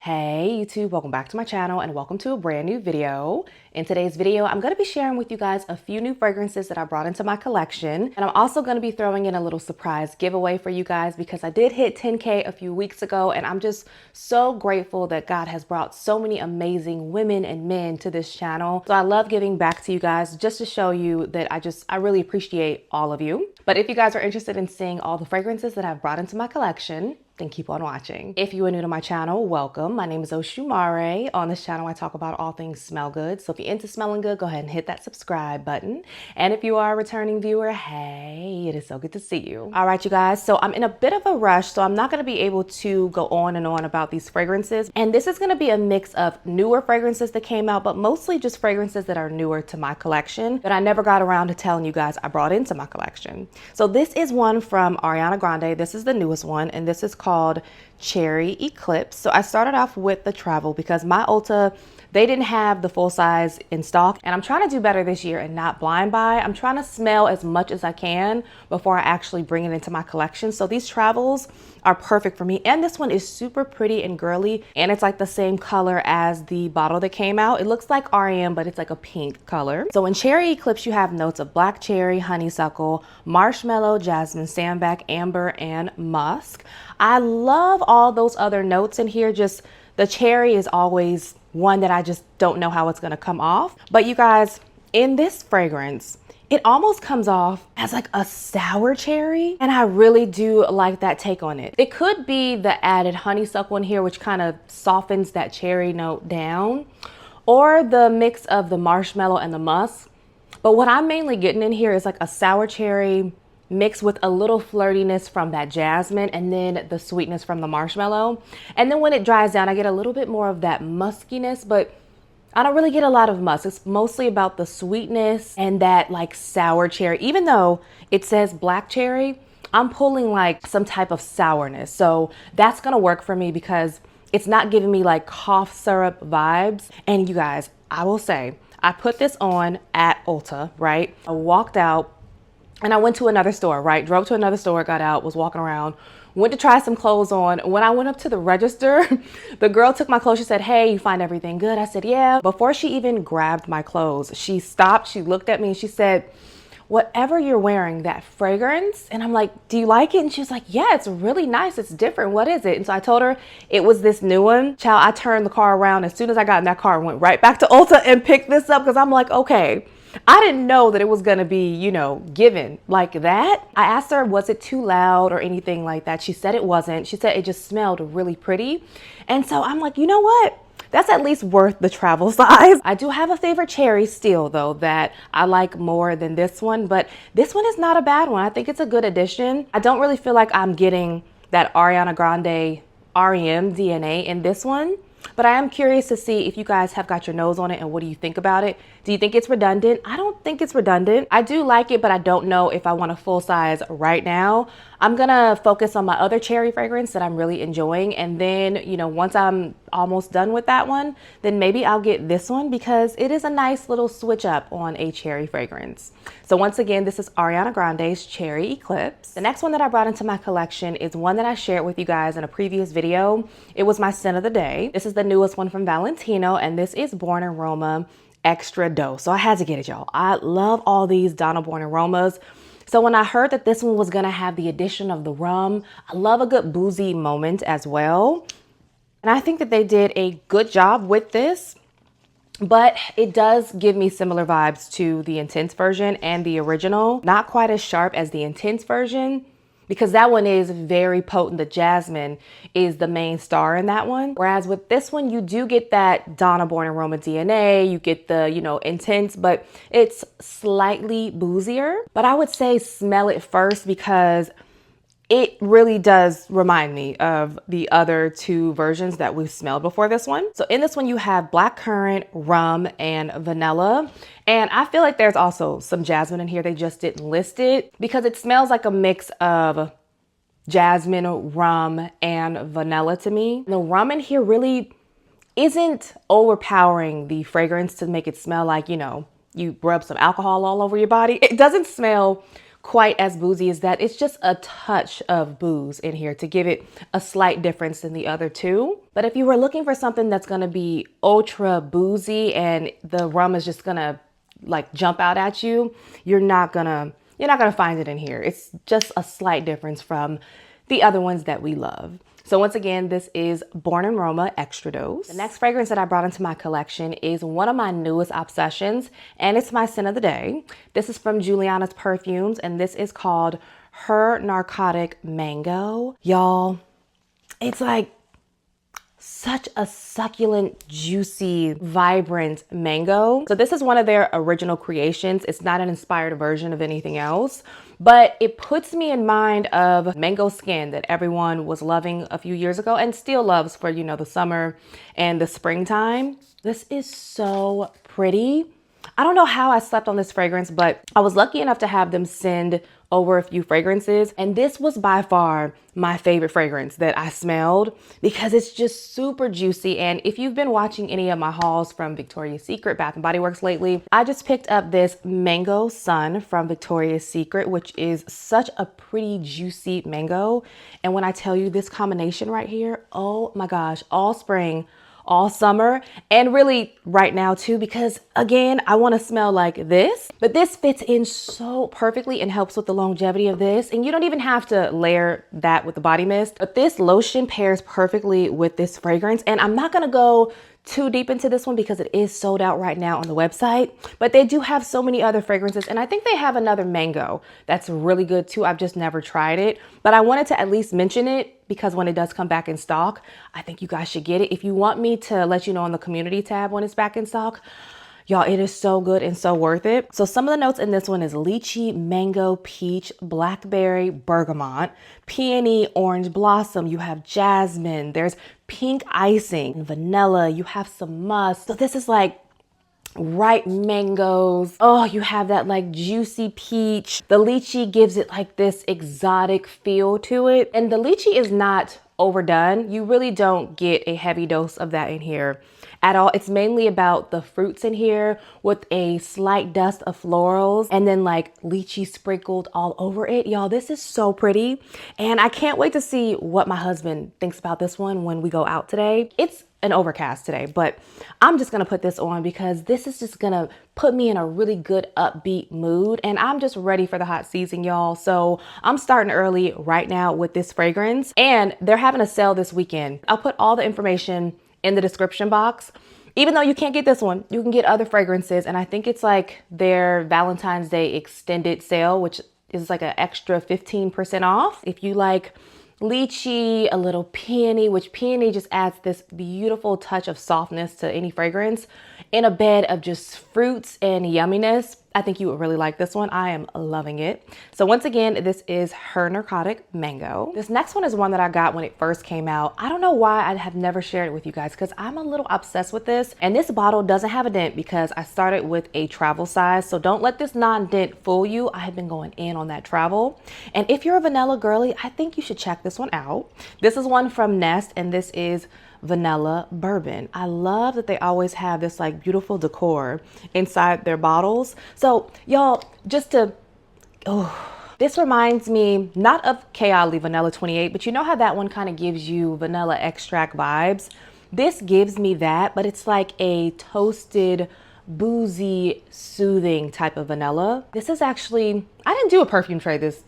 Hey YouTube, welcome back to my channel and welcome to a brand new video. In today's video, I'm going to be sharing with you guys a few new fragrances that I brought into my collection. And I'm also going to be throwing in a little surprise giveaway for you guys because I did hit 10K a few weeks ago and I'm just so grateful that God has brought so many amazing women and men to this channel. So I love giving back to you guys just to show you that I really appreciate all of you. But if you guys are interested in seeing all the fragrances that I've brought into my collection, then keep on watching. If you are new to my channel, welcome. My name is OshuMare. On this channel, I talk about all things smell good. So if you're into smelling good, go ahead and hit that subscribe button. And if you are a returning viewer, hey, it is so good to see you. All right, you guys. So I'm in a bit of a rush, so I'm not going to be able to go on and on about these fragrances. And this is going to be a mix of newer fragrances that came out, but mostly just fragrances that are newer to my collection that I never got around to telling you guys I brought into my collection. So this is one from Ariana Grande. This is the newest one, and this is called Cherry Eclipse. So I started off with the travel because my Ulta, they didn't have the full size in stock, and I'm trying to do better this year and not blind buy. I'm trying to smell as much as I can before I actually bring it into my collection. So these travels are perfect for me. And this one is super pretty and girly, and it's like the same color as the bottle that came out. It looks like RM, but it's like a pink color. So in Cherry Eclipse, you have notes of black cherry, honeysuckle, marshmallow, jasmine, sandalwood, amber, and musk. I love all those other notes in here. Just the cherry is always one that I just don't know how it's gonna come off. But you guys, in this fragrance, it almost comes off as like a sour cherry, and I really do like that take on it. It could be the added honeysuckle in here, which kind of softens that cherry note down, or the mix of the marshmallow and the musk. But what I'm mainly getting in here is like a sour cherry mixed with a little flirtiness from that jasmine and then the sweetness from the marshmallow. And then when it dries down, I get a little bit more of that muskiness, but I don't really get a lot of musk. It's mostly about the sweetness and that like sour cherry. Even though it says black cherry, I'm pulling like some type of sourness. So that's gonna work for me because it's not giving me like cough syrup vibes. And you guys, I will say, I put this on at Ulta, right? I walked out and I went to another store, right? Drove to another store, got out, was walking around, went to try some clothes on. When I went up to the register, the girl took my clothes. She said, "Hey, you find everything good?" I said, "Yeah." Before she even grabbed my clothes, she stopped, she looked at me and she said, "Whatever you're wearing, that fragrance." And I'm like, "Do you like it?" And she was like, "Yeah, it's really nice. It's different. What is it?" And so I told her it was this new one. Child, I turned the car around. As soon as I got in that car, I went right back to Ulta and picked this up because I'm like, okay, I didn't know that it was gonna be, you know, given like that. I asked her, was it too loud or anything like that? She said it wasn't. She said it just smelled really pretty. And so I'm like, you know what? That's at least worth the travel size. I do have a favorite cherry still though that I like more than this one, but this one is not a bad one. I think it's a good addition. I don't really feel like I'm getting that Ariana Grande REM DNA in this one. But I am curious to see if you guys have got your nose on it and what do you think about it? Do you think it's redundant? I don't think it's redundant. I do like it, but I don't know if I want a full size right now. I'm gonna focus on my other cherry fragrance that I'm really enjoying. And then, you know, once I'm almost done with that one, then maybe I'll get this one because it is a nice little switch up on a cherry fragrance. So once again, this is Ariana Grande's Cherry Eclipse. The next one that I brought into my collection is one that I shared with you guys in a previous video. It was my scent of the day. This is the newest one from Valentino, and this is Born in Roma Extradose. So I had to get it, y'all. I love all these Donna Born in Romas. So when I heard that this one was gonna have the addition of the rum, I love a good boozy moment as well. And I think that they did a good job with this, but it does give me similar vibes to the Intense version and the original. Not quite as sharp as the Intense version, because that one is very potent. The jasmine is the main star in that one. Whereas with this one, you do get that Donna Born in Roma DNA, you get the, you know, intense, but it's slightly boozier. But I would say smell it first because it really does remind me of the other two versions that we've smelled before this one. So in this one, you have blackcurrant, rum, and vanilla. And I feel like there's also some jasmine in here. They just didn't list it because it smells like a mix of jasmine, rum, and vanilla to me. The rum in here really isn't overpowering the fragrance to make it smell like, you know, you rub some alcohol all over your body. It doesn't smell quite as boozy as that. It's just a touch of booze in here to give it a slight difference than the other two. But if you were looking for something that's gonna be ultra boozy and the rum is just gonna like jump out at you, you're not gonna find it in here. It's just a slight difference from the other ones that we love. So once again, this is Born in Roma Extradose. The next fragrance that I brought into my collection is one of my newest obsessions, and it's my scent of the day. This is from Juliana's Perfumes, and this is called Her Narcotic Mango. Y'all, it's like such a succulent, juicy, vibrant mango. So this is one of their original creations. It's not an inspired version of anything else, but it puts me in mind of mango skin that everyone was loving a few years ago and still loves for, you know, the summer and the springtime. This is so pretty. I don't know how I slept on this fragrance, but I was lucky enough to have them send over a few fragrances, and this was by far my favorite fragrance that I smelled because it's just super juicy. And if you've been watching any of my hauls from Victoria's Secret, Bath & Body Works lately, I just picked up this Mango Sun from Victoria's Secret, which is such a pretty juicy mango. And when I tell you this combination right here, oh my gosh, all spring, all summer, and really right now too, because again, I want to smell like this, but this fits in so perfectly and helps with the longevity of this. And you don't even have to layer that with the body mist, but this lotion pairs perfectly with this fragrance. And I'm not going to go too deep into this one because it is sold out right now on the website, but they do have so many other fragrances. And I think they have another mango that's really good too. I've just never tried it, but I wanted to at least mention it because when it does come back in stock, I think you guys should get it. If you want me to let you know on the community tab when it's back in stock, y'all, it is so good and so worth it. So some of the notes in this one is lychee, mango, peach, blackberry, bergamot, peony, orange blossom. You have jasmine. There's pink icing, vanilla. You have some musk. So this is like ripe mangoes. Oh, you have that like juicy peach. The lychee gives it like this exotic feel to it. And the lychee is not overdone. You really don't get a heavy dose of that in here at all. It's mainly about the fruits in here with a slight dust of florals and then like lychee sprinkled all over it. Y'all, this is so pretty. And I can't wait to see what my husband thinks about this one when we go out today. It's an overcast today, but I'm just gonna put this on because this is just gonna put me in a really good upbeat mood, and I'm just ready for the hot season, y'all. So I'm starting early right now with this fragrance, and they're having a sale this weekend. I'll put all the information in the description box. Even though you can't get this one, you can get other fragrances, and I think it's like their Valentine's Day extended sale, which is like an extra 15% off. If you like lychee, a little peony, which peony just adds this beautiful touch of softness to any fragrance in a bed of just fruits and yumminess, I think you would really like this one. I am loving it. So once again, this is Her Narcotic Mango. This next one is one that I got when it first came out. I don't know why I have never shared it with you guys because I'm a little obsessed with this. And this bottle doesn't have a dent because I started with a travel size. So don't let this non-dent fool you. I have been going in on that travel. And if you're a vanilla girly, I think you should check this one out. This is one from Nest, and this is Vanilla Bourbon. I love that they always have this like beautiful decor inside their bottles. So y'all, just to, this reminds me not of Kayali Vanilla 28, but you know how that one kind of gives you vanilla extract vibes? This gives me that, but it's like a toasted, boozy, soothing type of vanilla. This is actually, I didn't do a perfume tray this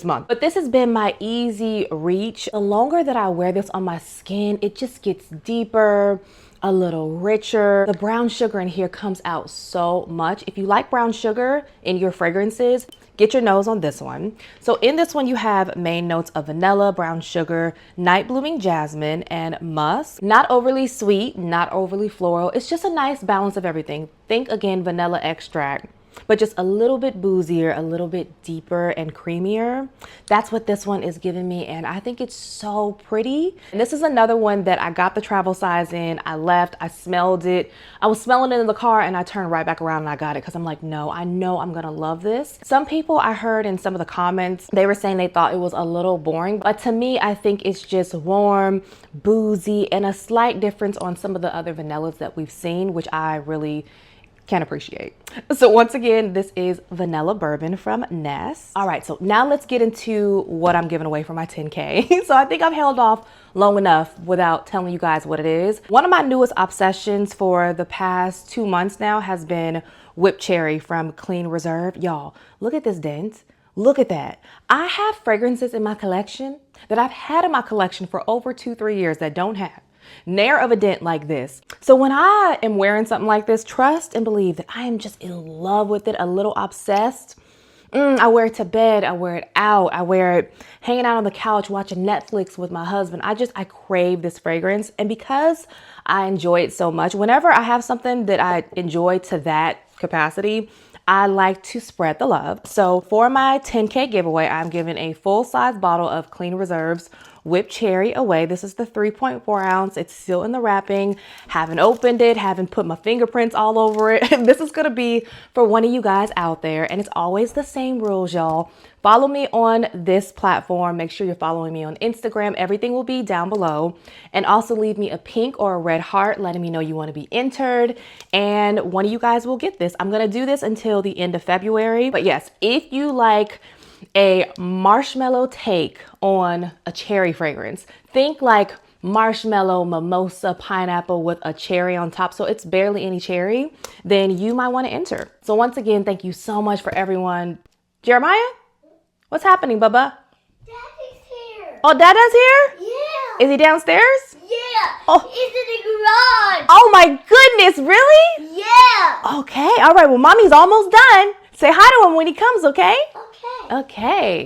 month, but this has been my easy reach. The longer that I wear this on my skin, it just gets deeper, a little richer. The brown sugar in here comes out so much. If you like brown sugar in your fragrances, get your nose on this one. So in this one, you have main notes of vanilla, brown sugar, night blooming jasmine, and musk. Not overly sweet, not overly floral. It's just a nice balance of everything. Think again, vanilla extract, but just a little bit boozier, a little bit deeper and creamier. That's what this one is giving me, and I think it's so pretty. And this is another one that I got the travel size in. I left, I smelled it. I was smelling it in the car, and I turned right back around and I got it because I'm like, no, I know I'm gonna love this. Some people I heard in some of the comments, they were saying they thought it was a little boring, but to me, I think it's just warm, boozy, and a slight difference on some of the other vanillas that we've seen, which I really can appreciate. So once again, this is Vanilla Bourbon from Ness. All right, so now let's get into what I'm giving away for my 10K. So I think I've held off long enough without telling you guys what it is. One of my newest obsessions for the past 2 months now has been Whipped Cherry from Clean Reserve. Y'all, look at this dent. Look at that. I have fragrances in my collection that I've had in my collection for over 2-3 years that don't have ne'er of a dent like this. So when I am wearing something like this, trust and believe that I am just in love with it, a little obsessed. I wear it to bed, I wear it out, I wear it hanging out on the couch watching Netflix with my husband. I crave this fragrance. And because I enjoy it so much, whenever I have something that I enjoy to that capacity, I like to spread the love. So for my 10K giveaway, I'm giving a full-size bottle of Clean Reserve's Whipped Cherry away. This is the 3.4 ounce. It's still in the wrapping. Haven't opened it, haven't put my fingerprints all over it. This is gonna be for one of you guys out there. And it's always the same rules, y'all. Follow me on this platform. Make sure you're following me on Instagram. Everything will be down below. And also leave me a pink or a red heart letting me know you want to be entered. And one of you guys will get this. I'm gonna do this until the end of February. But yes, if you like a marshmallow take on a cherry fragrance, think like marshmallow, mimosa, pineapple with a cherry on top, so it's barely any cherry, then you might want to enter. So once again, thank you so much for everyone. Jeremiah, what's happening, Bubba? Daddy's here. Oh, Dada's here? Yeah. Is he downstairs? Yeah. Oh. He's in the garage. Oh my goodness, really? Yeah. Okay, all right, well, mommy's almost done. Say hi to him when he comes, okay? Okay. Okay.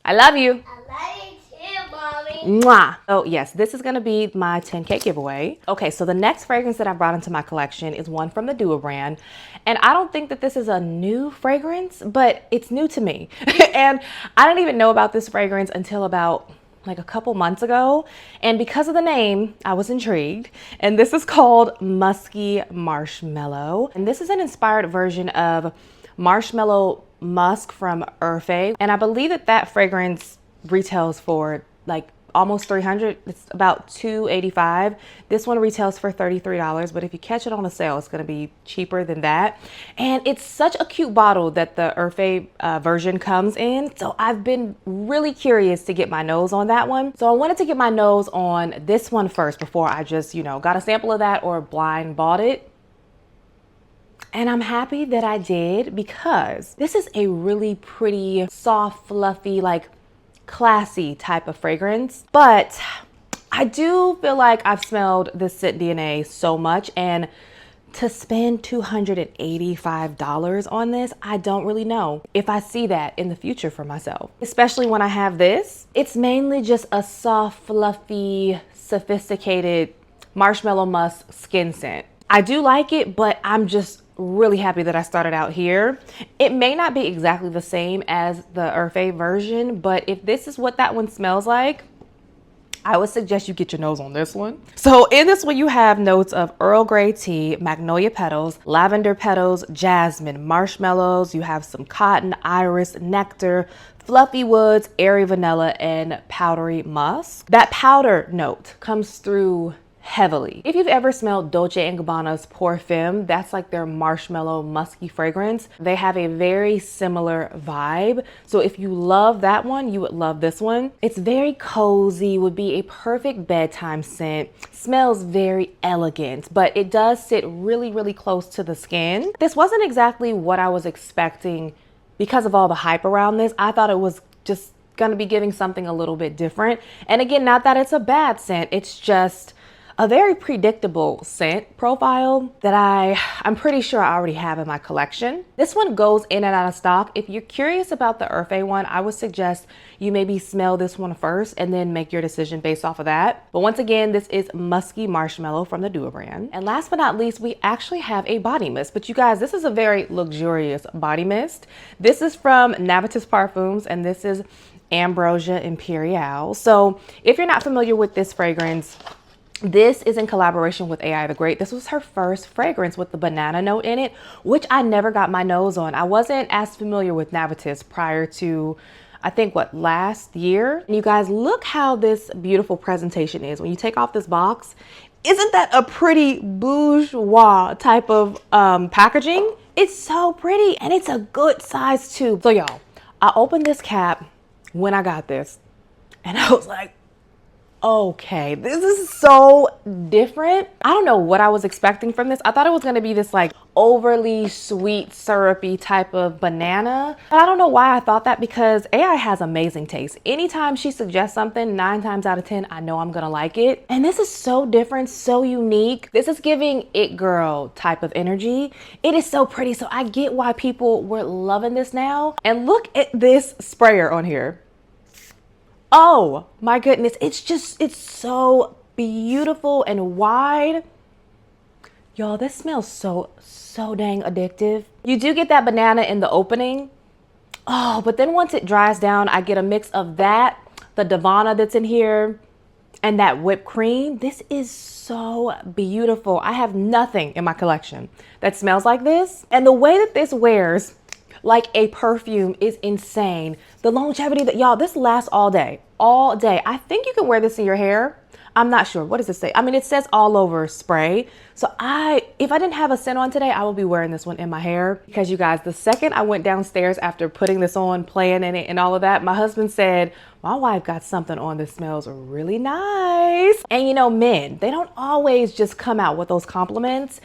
I love you. I love you too, Mommy. Mwah. Oh yes, this is gonna be my 10K giveaway. Okay, so the next fragrance that I brought into my collection is one from the Duo brand. And I don't think that this is a new fragrance, but it's new to me. And I didn't even know about this fragrance until about like a couple months ago. And because of the name, I was intrigued. And this is called Musky Marshmallow. And this is an inspired version of Marshmallow Musk from Urfe. And I believe that that fragrance retails for like almost $300. It's about $285. This one retails for $33, but if you catch it on a sale, it's going to be cheaper than that. And it's such a cute bottle that the Urfe version comes in. So I've been really curious to get my nose on that one. So I wanted to get my nose on this one first before I just, got a sample of that or blind bought it. And I'm happy that I did because this is a really pretty, soft, fluffy, like classy type of fragrance. But I do feel like I've smelled this scent DNA so much, and to spend $285 on this, I don't really know if I see that in the future for myself. Especially when I have this. It's mainly just a soft, fluffy, sophisticated marshmallow musk skin scent. I do like it, but I'm just really happy that I started out here. It may not be exactly the same as the Urfe version, but if this is what that one smells like, I would suggest you get your nose on this one. So in this one, you have notes of Earl Grey tea, magnolia petals, lavender petals, jasmine, marshmallows. You have some cotton, iris, nectar, fluffy woods, airy vanilla, and powdery musk. That powder note comes through heavily. If you've ever smelled Dolce & Gabbana's Perfume, that's like their marshmallow musky fragrance. They have a very similar vibe. So if you love that one, you would love this one. It's very cozy, would be a perfect bedtime scent. Smells very elegant, but it does sit really, really close to the skin. This wasn't exactly what I was expecting because of all the hype around this. I thought it was just gonna be giving something a little bit different. And again, not that it's a bad scent, it's just a very predictable scent profile that I'm pretty sure I already have in my collection. This one goes in and out of stock. If you're curious about the Urfe one, I would suggest you maybe smell this one first and then make your decision based off of that. But once again, this is Musky Marshmallow from the Duo brand. And last but not least, we actually have a body mist. But you guys, this is a very luxurious body mist. This is from Navitus Parfums, and this is Ambrosia Imperial. So if you're not familiar with this fragrance, this is in collaboration with AI the Great. This was her first fragrance with the banana note in it, which I never got my nose on. I wasn't as familiar with Navitus prior to, I think, last year. And you guys, look how this beautiful presentation is. When you take off this box, Isn't that a pretty bourgeois type of packaging? It's so pretty and it's a good size tube. So y'all, I opened this cap when I got this and I was like, okay, this is so different. I don't know what I was expecting from this. I thought it was gonna be this like overly sweet, syrupy type of banana. But I don't know why I thought that, because AI has amazing taste. Anytime she suggests something, 9 times out of 10, I know I'm gonna like it. And this is so different, so unique. This is giving it girl type of energy. It is so pretty, so I get why people were loving this now. And look at this sprayer on here. Oh my goodness, it's so beautiful and wide. Y'all, this smells so dang addictive. You do get that banana in the opening. Oh, but then once it dries down, I get a mix of that, the Divana that's in here, and that whipped cream. This is so beautiful. I have nothing in my collection that smells like this. And the way that this wears like a perfume is insane. The longevity that, y'all, this lasts all day, all day. I think you can wear this in your hair. I'm not sure. What does it say? I mean, it says all over spray. So if I didn't have a scent on today, I would be wearing this one in my hair, because you guys, the second I went downstairs after putting this on, playing in it and all of that, my husband said, my wife got something on that smells really nice. And you know, men, they don't always just come out with those compliments.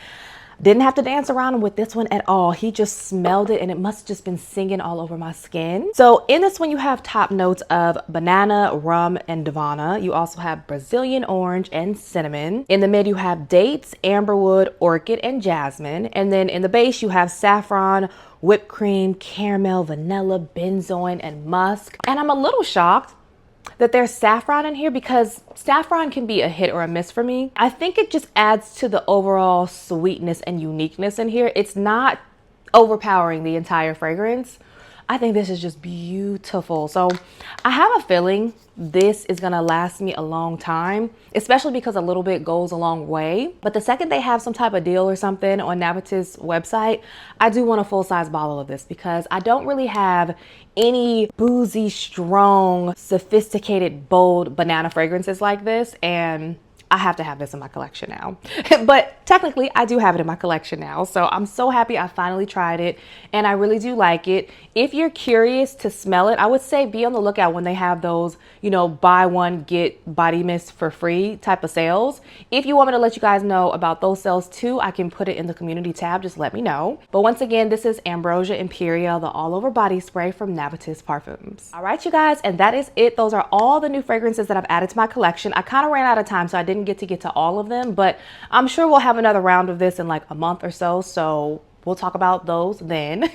Didn't have to dance around with this one at all. He just smelled it and it must have just been singing all over my skin. So in this one, you have top notes of banana, rum, and Divana. You also have Brazilian orange and cinnamon. In the mid, you have dates, amberwood, orchid, and jasmine. And then in the base, you have saffron, whipped cream, caramel, vanilla, benzoin, and musk. And I'm a little shocked that there's saffron in here, because saffron can be a hit or a miss for me. I think it just adds to the overall sweetness and uniqueness in here. It's not overpowering the entire fragrance. I think this is just beautiful. So I have a feeling this is gonna last me a long time, especially because a little bit goes a long way. But the second they have some type of deal or something on Navitus website, I do want a full-size bottle of this, because I don't really have any boozy, strong, sophisticated, bold banana fragrances like this, and I have to have this in my collection now. But technically I do have it in my collection now. So I'm so happy I finally tried it and I really do like it. If you're curious to smell it, I would say be on the lookout when they have those, you know, buy one, get body mist for free type of sales. If you want me to let you guys know about those sales too, I can put it in the community tab. Just let me know. But once again, this is Ambrosia Imperial, the all over body spray from Navitus Parfums. All right, you guys, and that is it. Those are all the new fragrances that I've added to my collection. I kind of ran out of time, so I didn't get to all of them, but I'm sure we'll have another round of this in like a month or so. So we'll talk about those then.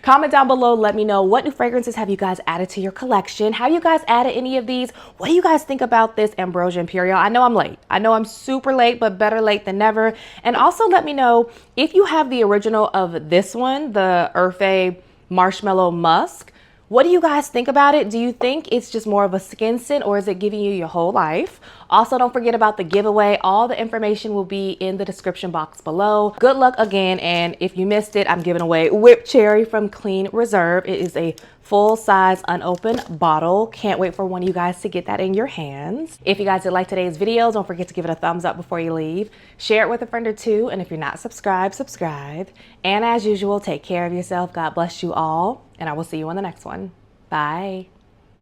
Comment down below. Let me know, what new fragrances have you guys added to your collection? Have you guys added any of these? What do you guys think about this Ambrosia Imperial? I know I'm late. I know I'm super late, but better late than never. And also let me know if you have the original of this one, the Earthy Marshmallow Musk. What do you guys think about it? Do you think it's just more of a skin scent, or is it giving you your whole life? Also, don't forget about the giveaway. All the information will be in the description box below. Good luck again, and if you missed it, I'm giving away Whipped Cherry from Clean Reserve. It is a full-size unopened bottle. Can't wait for one of you guys to get that in your hands. If you guys did like today's video, don't forget to give it a thumbs up before you leave. Share it with a friend or two, and if you're not subscribed, subscribe. And as usual, take care of yourself. God bless you all, and I will see you on the next one. Bye.